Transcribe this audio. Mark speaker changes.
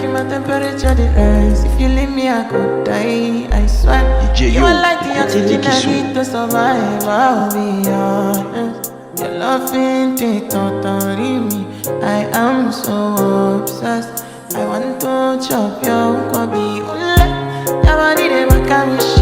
Speaker 1: making my temperature the rise. If you leave me, I could die. I swear. You are like the oxygen I need to survive. I'll be honest. Your loving take totally me. I am so obsessed. I want to chop your kwabi. Your body they make me